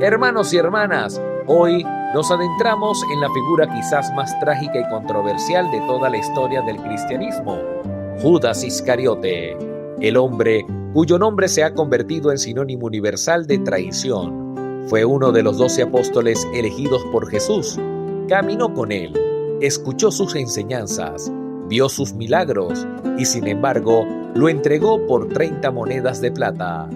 Hermanos y hermanas, hoy nos adentramos en la figura quizás más trágica y controversial de toda la historia del cristianismo, Judas Iscariote, el hombre cuyo nombre se ha convertido en sinónimo universal de traición. Fue uno de los 12 apóstoles elegidos por Jesús. Caminó con él, escuchó sus enseñanzas, vio sus milagros y sin embargo lo entregó por 30 monedas de plata.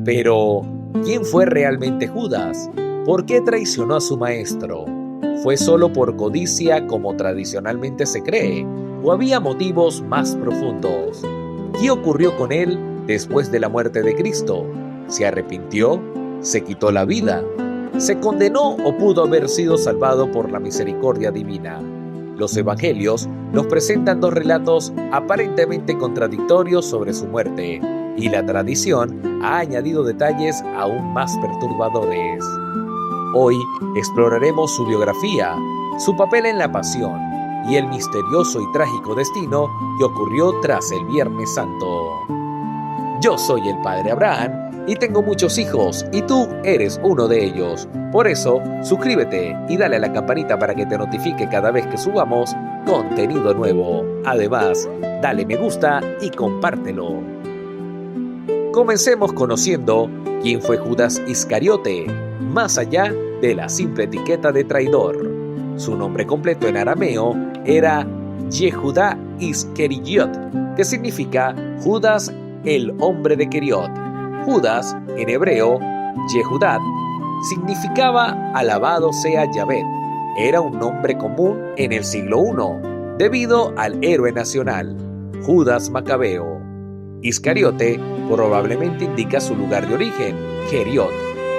Pero, ¿quién fue realmente Judas? ¿Por qué traicionó a su maestro? ¿Fue solo por codicia como tradicionalmente se cree? ¿O había motivos más profundos? ¿Qué ocurrió con él después de la muerte de Cristo? ¿Se arrepintió? ¿Se quitó la vida? ¿Se condenó o pudo haber sido salvado por la misericordia divina? Los evangelios nos presentan dos relatos aparentemente contradictorios sobre su muerte, y la tradición ha añadido detalles aún más perturbadores. Hoy exploraremos su biografía, su papel en la pasión y el misterioso y trágico destino que ocurrió tras el Viernes Santo. Yo soy el Padre Abraham y tengo muchos hijos y tú eres uno de ellos. Por eso, suscríbete y dale a la campanita para que te notifique cada vez que subamos contenido nuevo. Además, dale me gusta y compártelo. Comencemos conociendo quién fue Judas Iscariote, más allá de la simple etiqueta de traidor. Su nombre completo en arameo era Yehudá Iscariot, que significa Judas, el hombre de Keriot. Judas, en hebreo, Yehudá, significaba alabado sea Yahvé. Era un nombre común en el siglo I, debido al héroe nacional, Judas Macabeo. Iscariote probablemente indica su lugar de origen, Keriot,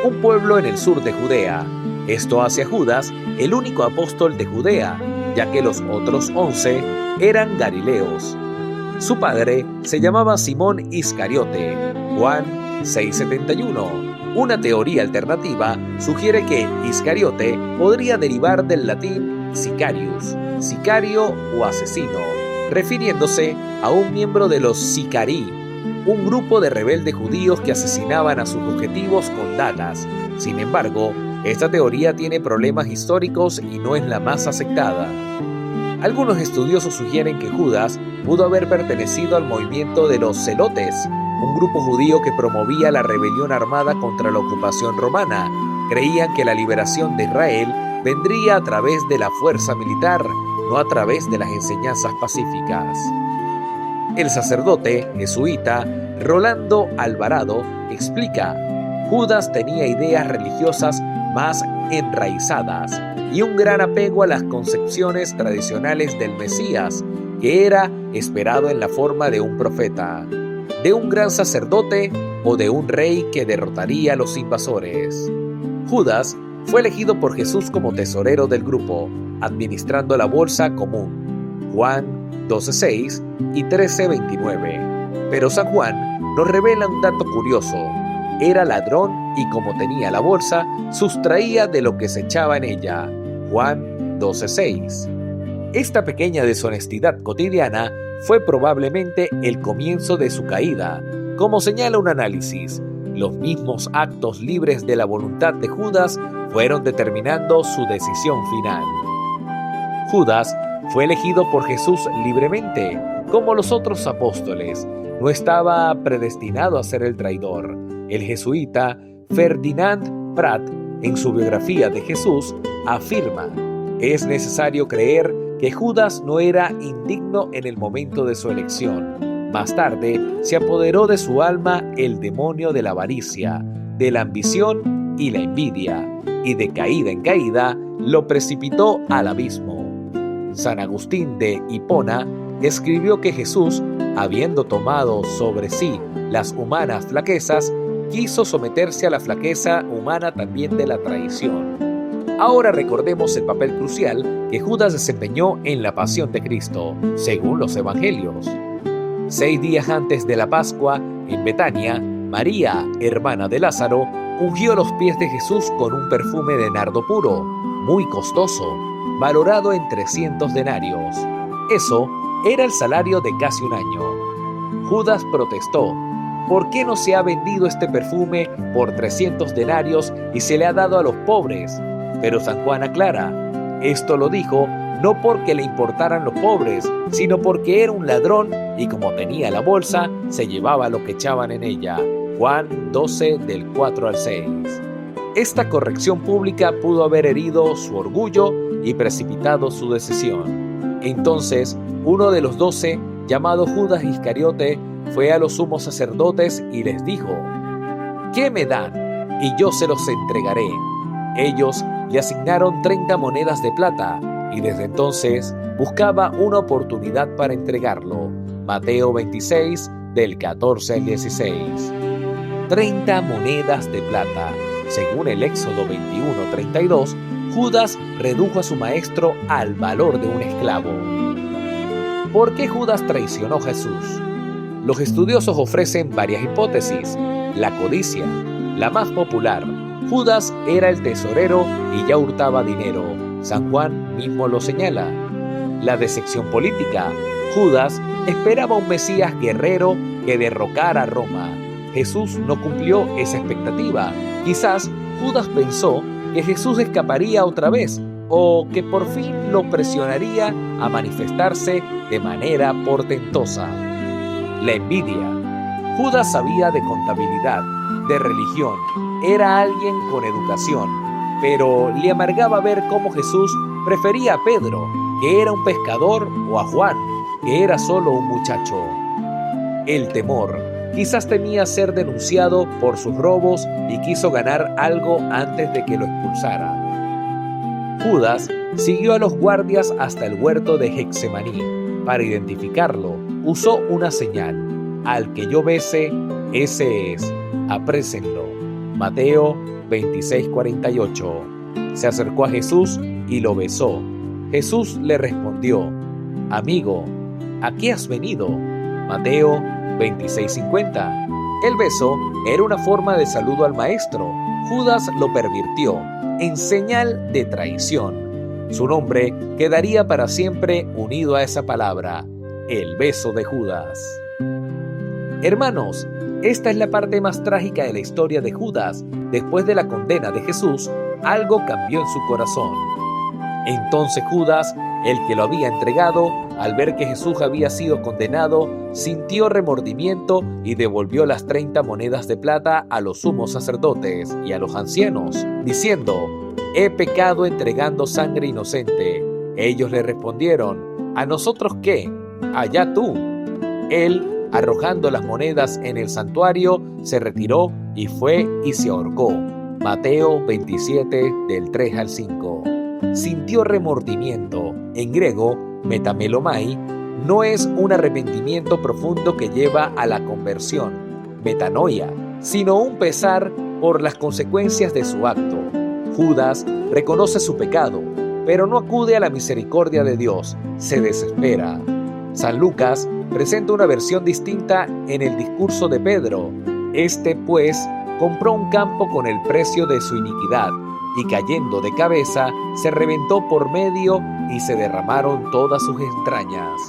un pueblo en el sur de Judea. Esto hace a Judas el único apóstol de Judea, ya que los otros 11 eran galileos. Su padre se llamaba Simón Iscariote, Juan 6:71. Una teoría alternativa sugiere que Iscariote podría derivar del latín sicarius, sicario o asesino, refiriéndose a un miembro de los sicarí, un grupo de rebeldes judíos que asesinaban a sus objetivos con dagas. Sin embargo, esta teoría tiene problemas históricos y no es la más aceptada. Algunos estudiosos sugieren que Judas pudo haber pertenecido al movimiento de los celotes, un grupo judío que promovía la rebelión armada contra la ocupación romana. Creían que la liberación de Israel vendría a través de la fuerza militar, no a través de las enseñanzas pacíficas. El sacerdote jesuita Rolando Alvarado explica: Judas tenía ideas religiosas más enraizadas y un gran apego a las concepciones tradicionales del Mesías, que era esperado en la forma de un profeta, de un gran sacerdote o de un rey que derrotaría a los invasores. Judas fue elegido por Jesús como tesorero del grupo, administrando la bolsa común, Juan 12:6 y 13:29. Pero San Juan nos revela un dato curioso: era ladrón y como tenía la bolsa, sustraía de lo que se echaba en ella, Juan 12:6. Esta pequeña deshonestidad cotidiana fue probablemente el comienzo de su caída. Como señala un análisis, los mismos actos libres de la voluntad de Judas fueron determinando su decisión final. Judas fue elegido por Jesús libremente, como los otros apóstoles. No estaba predestinado a ser el traidor. El jesuita Ferdinand Prat, en su biografía de Jesús, afirma: es necesario creer que Judas no era indigno en el momento de su elección. Más tarde, se apoderó de su alma el demonio de la avaricia, de la ambición y la envidia, y de caída en caída lo precipitó al abismo. San Agustín de Hipona escribió que Jesús, habiendo tomado sobre sí las humanas flaquezas, quiso someterse a la flaqueza humana también de la traición. Ahora recordemos el papel crucial que Judas desempeñó en la pasión de Cristo, según los evangelios. 6 días antes de la Pascua, en Betania, María, hermana de Lázaro, ungió los pies de Jesús con un perfume de nardo puro, muy costoso, valorado en 300 denarios. Eso era el salario de casi un año. Judas protestó: ¿por qué no se ha vendido este perfume por 300 denarios y se le ha dado a los pobres? Pero San Juan aclara, esto lo dijo no porque le importaran los pobres, sino porque era un ladrón y como tenía la bolsa, se llevaba lo que echaban en ella. Juan 12 del 4 al 6. Esta corrección pública pudo haber herido su orgullo y precipitado su decisión. Entonces, uno de los 12, llamado Judas Iscariote, fue a los sumos sacerdotes y les dijo, ¿qué me dan? Y yo se los entregaré. Ellos le asignaron 30 monedas de plata y desde entonces buscaba una oportunidad para entregarlo. Mateo 26, del 14 al 16. 30 monedas de plata. Según el Éxodo 21:32, Judas redujo a su maestro al valor de un esclavo. ¿Por qué Judas traicionó a Jesús? Los estudiosos ofrecen varias hipótesis. La codicia, la más popular. Judas era el tesorero y ya hurtaba dinero. San Juan mismo lo señala. La decepción política. Judas esperaba un Mesías guerrero que derrocara a Roma. Jesús no cumplió esa expectativa. Quizás Judas pensó que Jesús escaparía otra vez o que por fin lo presionaría a manifestarse de manera portentosa. La envidia. Judas sabía de contabilidad, de religión, era alguien con educación, pero le amargaba ver cómo Jesús prefería a Pedro, que era un pescador, o a Juan, que era solo un muchacho. El temor. Quizás temía ser denunciado por sus robos y quiso ganar algo antes de que lo expulsara. Judas siguió a los guardias hasta el huerto de Getsemaní. Para identificarlo, usó una señal. Al que yo bese, ese es. Aprésenlo. Mateo 26:48. Se acercó a Jesús y lo besó. Jesús le respondió, amigo, ¿a qué has venido? Mateo 26:50. El beso era una forma de saludo al maestro. Judas lo pervirtió en señal de traición. Su nombre quedaría para siempre unido a esa palabra, el beso de Judas. Hermanos, esta es la parte más trágica de la historia de Judas. Después de la condena de Jesús, algo cambió en su corazón. Entonces Judas, el que lo había entregado, al ver que Jesús había sido condenado, sintió remordimiento y devolvió las 30 monedas de plata a los sumos sacerdotes y a los ancianos, diciendo, he pecado entregando sangre inocente. Ellos le respondieron, ¿a nosotros qué? Allá tú. Él, arrojando las monedas en el santuario, se retiró y fue y se ahorcó. Mateo 27, del 3 al 5. Sintió remordimiento. En griego, metamelomai, no es un arrepentimiento profundo que lleva a la conversión, metanoia, sino un pesar por las consecuencias de su acto. Judas reconoce su pecado, pero no acude a la misericordia de Dios, se desespera. San Lucas presenta una versión distinta en el discurso de Pedro. Este, pues, compró un campo con el precio de su iniquidad, y cayendo de cabeza, se reventó por medio y se derramaron todas sus entrañas.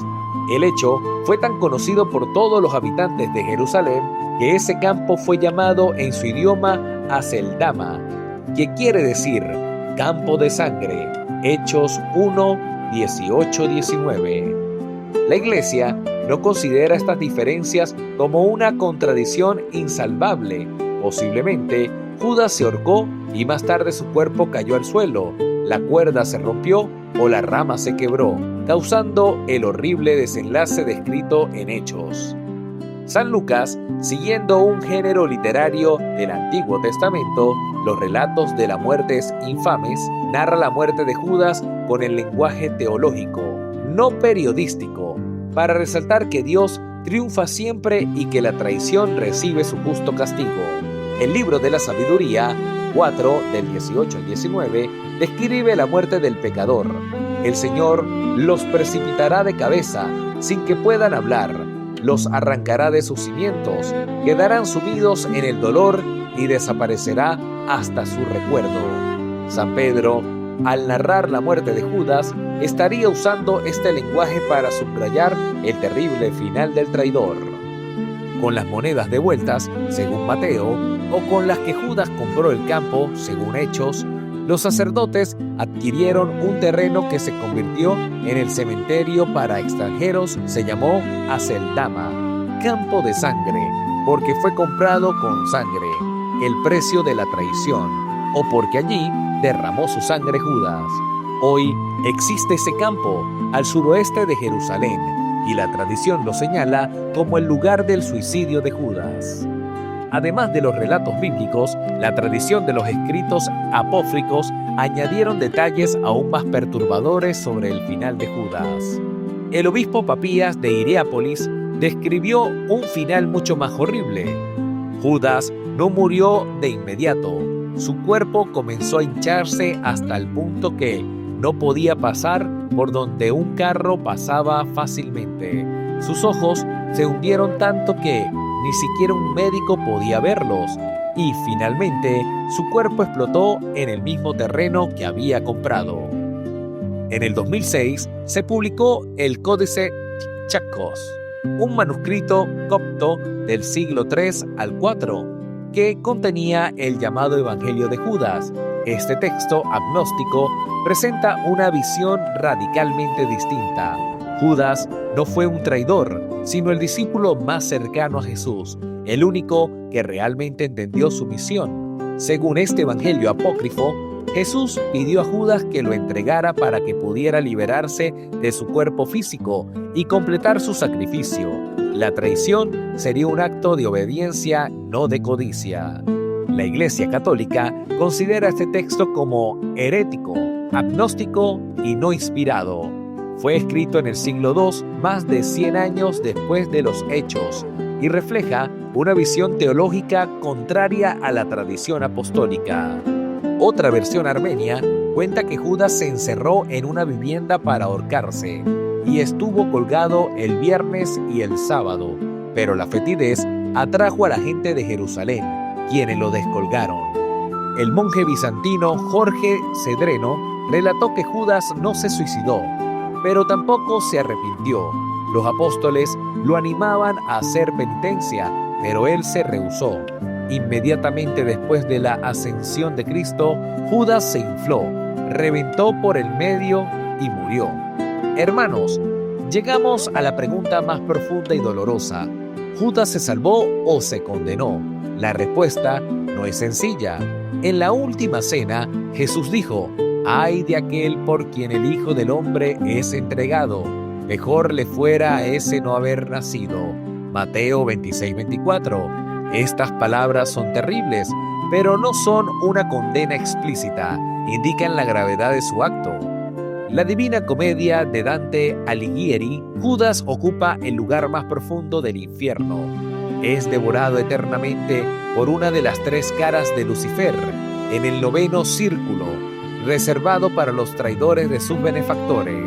El hecho fue tan conocido por todos los habitantes de Jerusalén que ese campo fue llamado en su idioma Aceldama, que quiere decir campo de sangre. Hechos 1, 18-19. La Iglesia no considera estas diferencias como una contradicción insalvable. Posiblemente, Judas se ahorcó y más tarde su cuerpo cayó al suelo, la cuerda se rompió o la rama se quebró, causando el horrible desenlace descrito en Hechos. San Lucas, siguiendo un género literario del Antiguo Testamento, los relatos de las muertes infames, narra la muerte de Judas con el lenguaje teológico, no periodístico, para resaltar que Dios triunfa siempre y que la traición recibe su justo castigo. El libro de la Sabiduría 4, del 18 al 19, describe la muerte del pecador. El Señor los precipitará de cabeza, sin que puedan hablar, los arrancará de sus cimientos, quedarán sumidos en el dolor y desaparecerá hasta su recuerdo. San Pedro, al narrar la muerte de Judas, estaría usando este lenguaje para subrayar el terrible final del traidor. con las monedas devueltas, según Mateo, o con las que Judas compró el campo, según Hechos, los sacerdotes adquirieron un terreno que se convirtió en el cementerio para extranjeros, se llamó Aceldama, campo de sangre, porque fue comprado con sangre, el precio de la traición, o porque allí derramó su sangre Judas. Hoy existe ese campo al suroeste de Jerusalén, y la tradición lo señala como el lugar del suicidio de Judas. Además de los relatos bíblicos, la tradición de los escritos apócrifos añadieron detalles aún más perturbadores sobre el final de Judas. El obispo Papías de Hierápolis describió un final mucho más horrible. Judas no murió de inmediato. Su cuerpo comenzó a hincharse hasta el punto que no podía pasar por donde un carro pasaba fácilmente. Sus ojos se hundieron tanto que ni siquiera un médico podía verlos, y finalmente su cuerpo explotó en el mismo terreno que había comprado. En el 2006 se publicó el Códice Chacos, un manuscrito copto del siglo III al IV que contenía el llamado Evangelio de Judas. Este texto agnóstico presenta una visión radicalmente distinta. Judas no fue un traidor, sino el discípulo más cercano a Jesús, el único que realmente entendió su misión. Según este evangelio apócrifo, Jesús pidió a Judas que lo entregara para que pudiera liberarse de su cuerpo físico y completar su sacrificio. La traición sería un acto de obediencia, no de codicia. La Iglesia Católica considera este texto como herético, agnóstico y no inspirado. Fue escrito en el siglo II, más de 100 años después de los Hechos, y refleja una visión teológica contraria a la tradición apostólica. Otra versión armenia cuenta que Judas se encerró en una vivienda para ahorcarse y estuvo colgado el viernes y el sábado, pero la fetidez atrajo a la gente de Jerusalén, quienes lo descolgaron. El monje bizantino Jorge Cedreno relató que Judas no se suicidó, pero tampoco se arrepintió. Los apóstoles lo animaban a hacer penitencia, pero él se rehusó. Inmediatamente después de la ascensión de Cristo, Judas se infló, reventó por el medio y murió. Hermanos, llegamos a la pregunta más profunda y dolorosa. ¿Judas se salvó o se condenó? La respuesta no es sencilla. En la última cena, Jesús dijo: «Ay de aquel por quien el Hijo del Hombre es entregado. Mejor le fuera a ese no haber nacido». Mateo 26:24. Estas palabras son terribles, pero no son una condena explícita. Indican la gravedad de su acto. La Divina Comedia de Dante Alighieri, Judas ocupa el lugar más profundo del infierno. Es devorado eternamente por una de las tres caras de Lucifer, en el noveno círculo, reservado para los traidores de sus benefactores.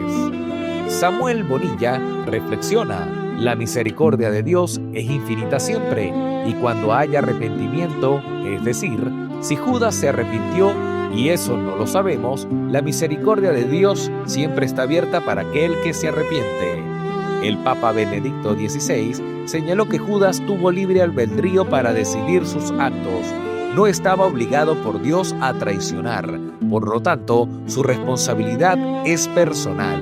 Samuel Bonilla reflexiona: la misericordia de Dios es infinita siempre, y cuando haya arrepentimiento, es decir, si Judas se arrepintió, y eso no lo sabemos, la misericordia de Dios siempre está abierta para aquel que se arrepiente. El Papa Benedicto XVI señaló que Judas tuvo libre albedrío para decidir sus actos. No estaba obligado por Dios a traicionar, por lo tanto, su responsabilidad es personal.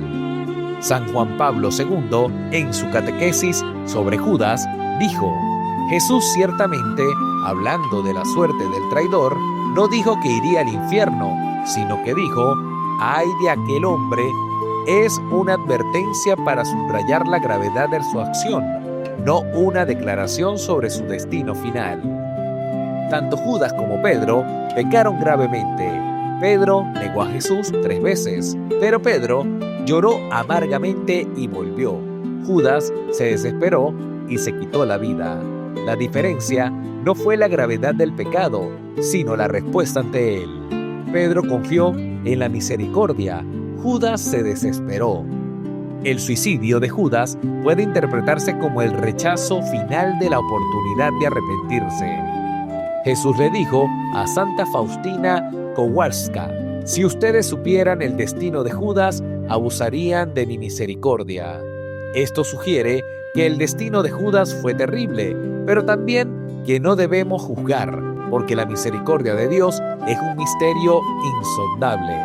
San Juan Pablo II, en su catequesis sobre Judas, dijo: Jesús ciertamente, hablando de la suerte del traidor, no dijo que iría al infierno, sino que dijo: «Ay de aquel hombre», es una advertencia para subrayar la gravedad de su acción, no una declaración sobre su destino final. Tanto Judas como Pedro pecaron gravemente. Pedro negó a Jesús 3 veces, pero Pedro lloró amargamente y volvió. Judas se desesperó y se quitó la vida. La diferencia no fue la gravedad del pecado, sino la respuesta ante él. Pedro confió en la misericordia. Judas se desesperó. El suicidio de Judas puede interpretarse como el rechazo final de la oportunidad de arrepentirse. Jesús le dijo a Santa Faustina Kowalska: «Si ustedes supieran el destino de Judas, abusarían de mi misericordia». Esto sugiere que el destino de Judas fue terrible, pero también que no debemos juzgar, porque la misericordia de Dios es un misterio insondable.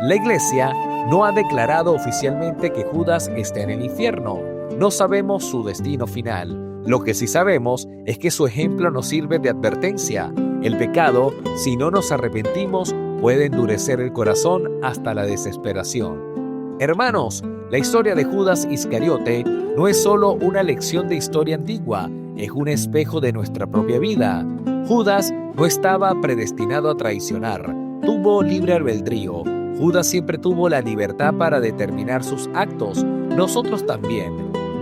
La Iglesia no ha declarado oficialmente que Judas esté en el infierno. No sabemos su destino final. Lo que sí sabemos es que su ejemplo nos sirve de advertencia. El pecado, si no nos arrepentimos, puede endurecer el corazón hasta la desesperación. Hermanos, la historia de Judas Iscariote no es solo una lección de historia antigua, es un espejo de nuestra propia vida. Judas no estaba predestinado a traicionar, tuvo libre albedrío. Judas siempre tuvo la libertad para determinar sus actos, nosotros también.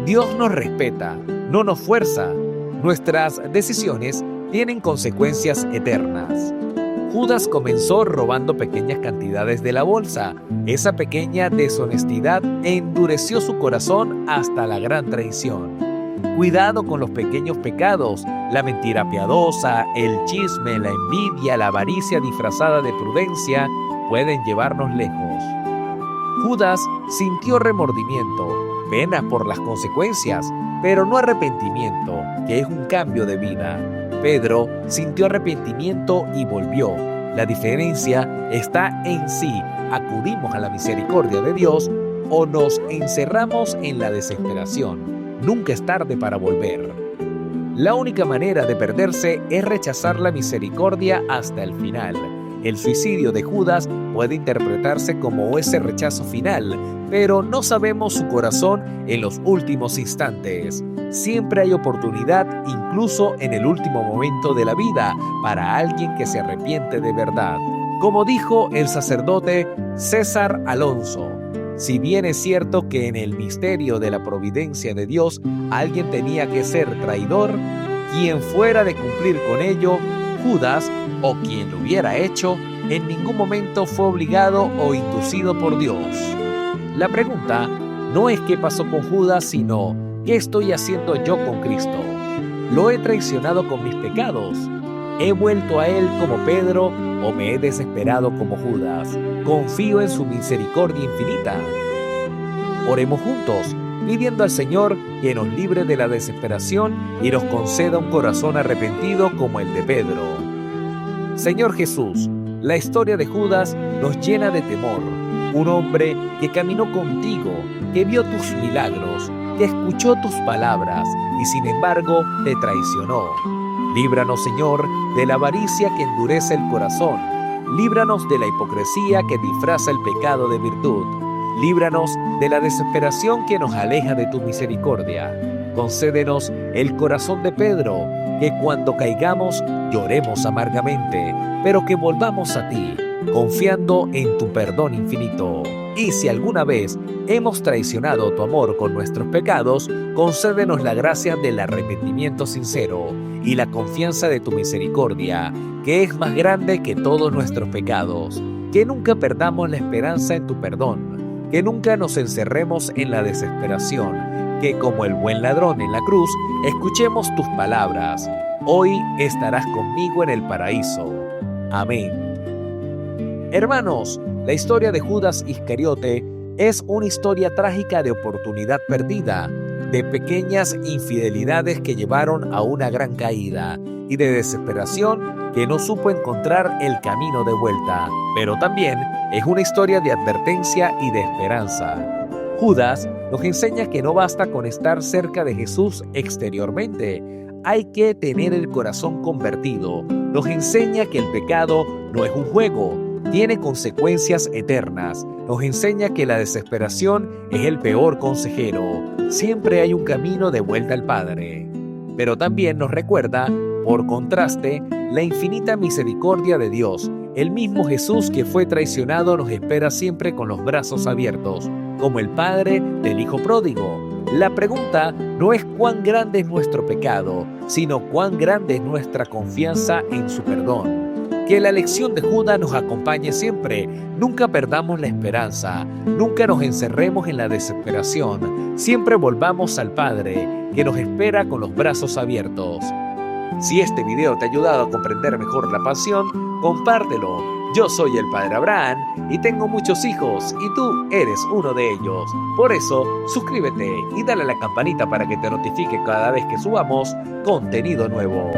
Dios nos respeta, no nos fuerza. Nuestras decisiones tienen consecuencias eternas. Judas comenzó robando pequeñas cantidades de la bolsa. Esa pequeña deshonestidad endureció su corazón hasta la gran traición. Cuidado con los pequeños pecados, la mentira piadosa, el chisme, la envidia, la avaricia disfrazada de prudencia pueden llevarnos lejos. Judas sintió remordimiento, pena por las consecuencias, pero no arrepentimiento, que es un cambio de vida. Pedro sintió arrepentimiento y volvió. La diferencia está en si acudimos a la misericordia de Dios o nos encerramos en la desesperación. Nunca es tarde para volver. La única manera de perderse es rechazar la misericordia hasta el final. El suicidio de Judas puede interpretarse como ese rechazo final, pero no sabemos su corazón en los últimos instantes. Siempre hay oportunidad, incluso en el último momento de la vida, para alguien que se arrepiente de verdad. Como dijo el sacerdote César Alonso, si bien es cierto que en el misterio de la providencia de Dios alguien tenía que ser traidor, quien fuera de cumplir con ello, Judas, o quien lo hubiera hecho, en ningún momento fue obligado o inducido por Dios. La pregunta no es qué pasó con Judas, sino ¿qué estoy haciendo yo con Cristo? ¿Lo he traicionado con mis pecados? ¿He vuelto a Él como Pedro o me he desesperado como Judas? Confío en su misericordia infinita. Oremos juntos, pidiendo al Señor que nos libre de la desesperación y nos conceda un corazón arrepentido como el de Pedro. Señor Jesús, la historia de Judas nos llena de temor. Un hombre que caminó contigo, que vio tus milagros, que escuchó tus palabras y sin embargo te traicionó. Líbranos, Señor, de la avaricia que endurece el corazón. Líbranos de la hipocresía que disfraza el pecado de virtud. Líbranos de la desesperación que nos aleja de tu misericordia. Concédenos el corazón de Pedro, que cuando caigamos lloremos amargamente, pero que volvamos a ti, confiando en tu perdón infinito. Y si alguna vez hemos traicionado tu amor con nuestros pecados, concédenos la gracia del arrepentimiento sincero y la confianza de tu misericordia, que es más grande que todos nuestros pecados. Que nunca perdamos la esperanza en tu perdón, que nunca nos encerremos en la desesperación, que como el buen ladrón en la cruz, escuchemos tus palabras. Hoy estarás conmigo en el paraíso. Amén. Hermanos, la historia de Judas Iscariote es una historia trágica de oportunidad perdida, de pequeñas infidelidades que llevaron a una gran caída y de desesperación que no supo encontrar el camino de vuelta. Pero también es una historia de advertencia y de esperanza. Judas nos enseña que no basta con estar cerca de Jesús exteriormente, hay que tener el corazón convertido. Nos enseña que el pecado no es un juego, tiene consecuencias eternas. Nos enseña que la desesperación es el peor consejero. Siempre hay un camino de vuelta al Padre. Pero también nos recuerda, por contraste, la infinita misericordia de Dios. El mismo Jesús que fue traicionado nos espera siempre con los brazos abiertos, como el Padre del Hijo pródigo. La pregunta no es cuán grande es nuestro pecado, sino cuán grande es nuestra confianza en su perdón. Que la lección de Judas nos acompañe siempre. Nunca perdamos la esperanza, nunca nos encerremos en la desesperación. Siempre volvamos al Padre, que nos espera con los brazos abiertos. Si este video te ha ayudado a comprender mejor la pasión, compártelo. Yo soy el Padre Abraham y tengo muchos hijos y tú eres uno de ellos. Por eso, suscríbete y dale a la campanita para que te notifique cada vez que subamos contenido nuevo.